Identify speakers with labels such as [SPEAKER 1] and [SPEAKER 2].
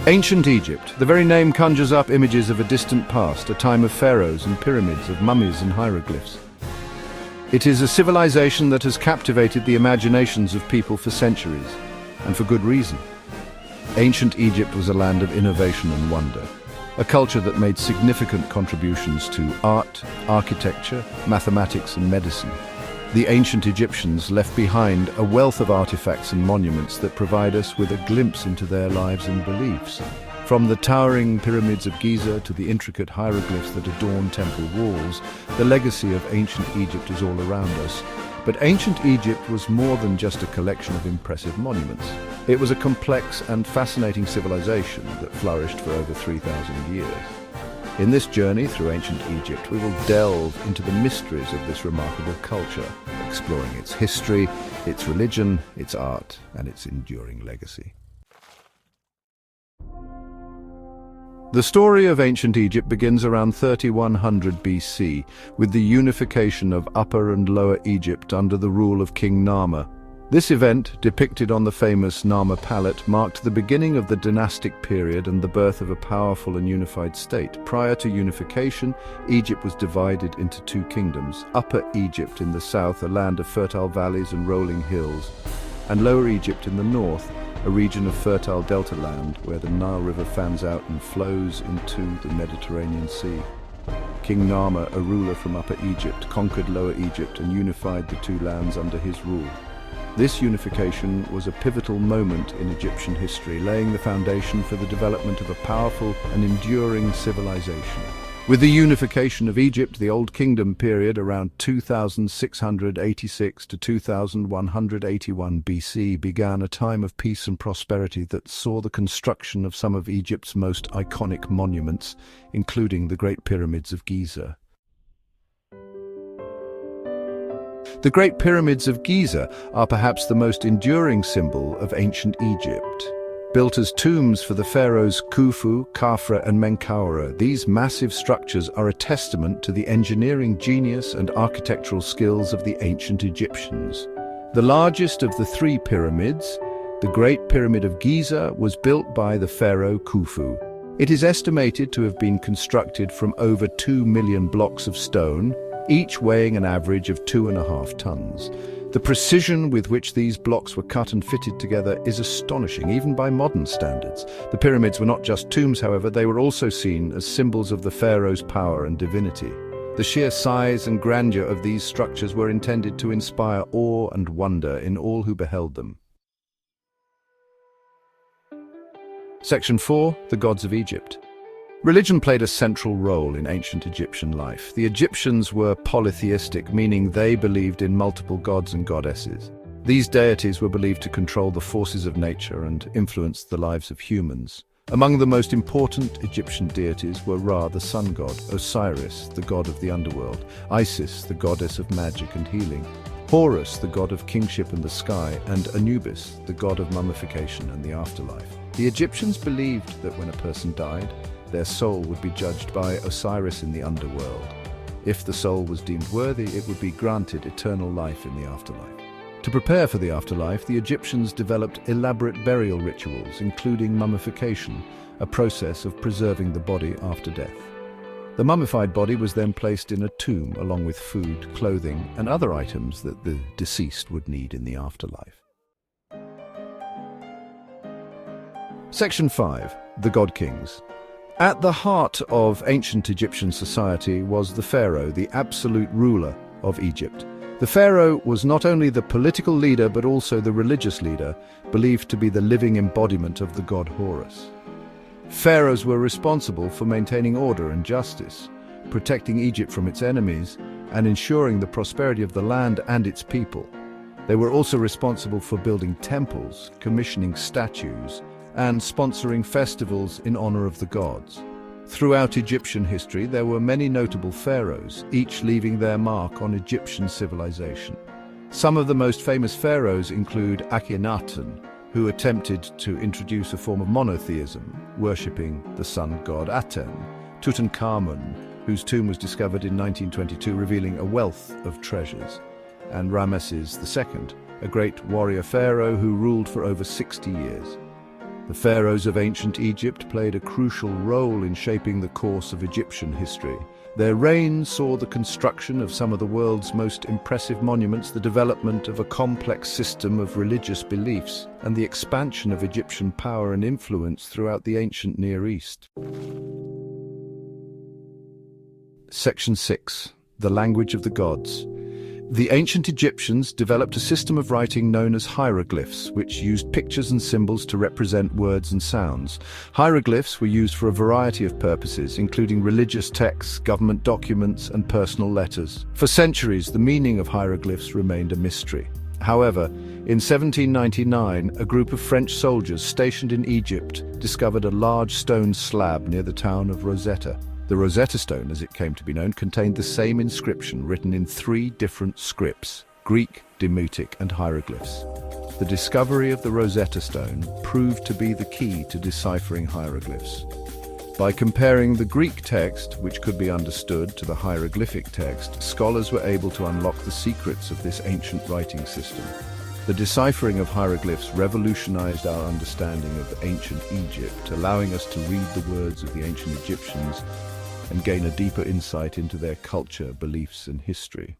[SPEAKER 1] Ancient Egypt. The very name conjures up images of a distant past, a time of pharaohs and pyramids, of mummies and hieroglyphs. It is a civilization that has captivated the imaginations of people for centuries, and for good reason. Ancient Egypt was a land of innovation and wonder, a culture that made significant contributions to art, architecture, mathematics and medicine. The ancient Egyptians left behind a wealth of artifacts and monuments that provide us with a glimpse into their lives and beliefs. From the towering pyramids of Giza to the intricate hieroglyphs that adorn temple walls, the legacy of ancient Egypt is all around us. But ancient Egypt was more than just a collection of impressive monuments. It was a complex and fascinating civilization that flourished for over 3,000 years. In this journey through ancient Egypt, we will delve into the mysteries of this remarkable culture, exploring its history, its religion, its art, and its enduring legacy. The story of ancient Egypt begins around 3100 BC, with the unification of Upper and Lower Egypt under the rule of King Narmer. This event, depicted on the famous Narmer palette, marked the beginning of the dynastic period and the birth of a powerful and unified state. Prior to unification, Egypt was divided into two kingdoms: Upper Egypt in the south, a land of fertile valleys and rolling hills, and Lower Egypt in the north, a region of fertile delta land where the Nile River fans out and flows into the Mediterranean Sea. King Narmer, a ruler from Upper Egypt, conquered Lower Egypt and unified the two lands under his rule. This unification was a pivotal moment in Egyptian history, laying the foundation for the development of a powerful and enduring civilization. With the unification of Egypt, the Old Kingdom period around 2686 to 2181 BC began a time of peace and prosperity that saw the construction of some of Egypt's most iconic monuments, including the Great Pyramids of Giza. The Great Pyramids of Giza are perhaps the most enduring symbol of ancient Egypt. Built as tombs for the pharaohs Khufu, Khafra and Menkaure, these massive structures are a testament to the engineering genius and architectural skills of the ancient Egyptians. The largest of the three pyramids, the Great Pyramid of Giza, was built by the pharaoh Khufu. It is estimated to have been constructed from over 2 million blocks of stone, each weighing an average of 2.5 tons. The precision with which these blocks were cut and fitted together is astonishing, even by modern standards. The pyramids were not just tombs, however, they were also seen as symbols of the pharaoh's power and divinity. The sheer size and grandeur of these structures were intended to inspire awe and wonder in all who beheld them. Section 4. The Gods of Egypt. Religion played a central role in ancient Egyptian life. The Egyptians were polytheistic, meaning they believed in multiple gods and goddesses. These deities were believed to control the forces of nature and influence the lives of humans. Among the most important Egyptian deities were Ra, the sun god; Osiris, the god of the underworld; Isis, the goddess of magic and healing; Horus, the god of kingship and the sky; and Anubis, the god of mummification and the afterlife. The Egyptians believed that when a person died, their soul would be judged by Osiris in the underworld. If the soul was deemed worthy, it would be granted eternal life in the afterlife. To prepare for the afterlife, the Egyptians developed elaborate burial rituals, including mummification, a process of preserving the body after death. The mummified body was then placed in a tomb along with food, clothing, and other items that the deceased would need in the afterlife. Section 5. The God Kings. At the heart of ancient Egyptian society was the pharaoh, the absolute ruler of Egypt. The pharaoh was not only the political leader but also the religious leader, believed to be the living embodiment of the god Horus. Pharaohs were responsible for maintaining order and justice, protecting Egypt from its enemies, and ensuring the prosperity of the land and its people. They were also responsible for building temples, commissioning statues, and sponsoring festivals in honor of the gods. Throughout Egyptian history, there were many notable pharaohs, each leaving their mark on Egyptian civilization. Some of the most famous pharaohs include Akhenaten, who attempted to introduce a form of monotheism, worshipping the sun god Aten; Tutankhamun, whose tomb was discovered in 1922, revealing a wealth of treasures; and Ramesses II, a great warrior pharaoh who ruled for over 60 years. The pharaohs of ancient Egypt played a crucial role in shaping the course of Egyptian history. Their reign saw the construction of some of the world's most impressive monuments, the development of a complex system of religious beliefs, and the expansion of Egyptian power and influence throughout the ancient Near East. Section 6. The language of the gods. The ancient Egyptians developed a system of writing known as hieroglyphs, which used pictures and symbols to represent words and sounds. Hieroglyphs were used for a variety of purposes, including religious texts, government documents, and personal letters. For centuries, the meaning of hieroglyphs remained a mystery. However, in 1799, a group of French soldiers stationed in Egypt discovered a large stone slab near the town of Rosetta. The Rosetta Stone, as it came to be known, contained the same inscription written in 3 different scripts: Greek, Demotic, and hieroglyphs. The discovery of the Rosetta Stone proved to be the key to deciphering hieroglyphs. By comparing the Greek text, which could be understood, to the hieroglyphic text, scholars were able to unlock the secrets of this ancient writing system. The deciphering of hieroglyphs revolutionized our understanding of ancient Egypt, allowing us to read the words of the ancient Egyptians and gain a deeper insight into their culture, beliefs, and history.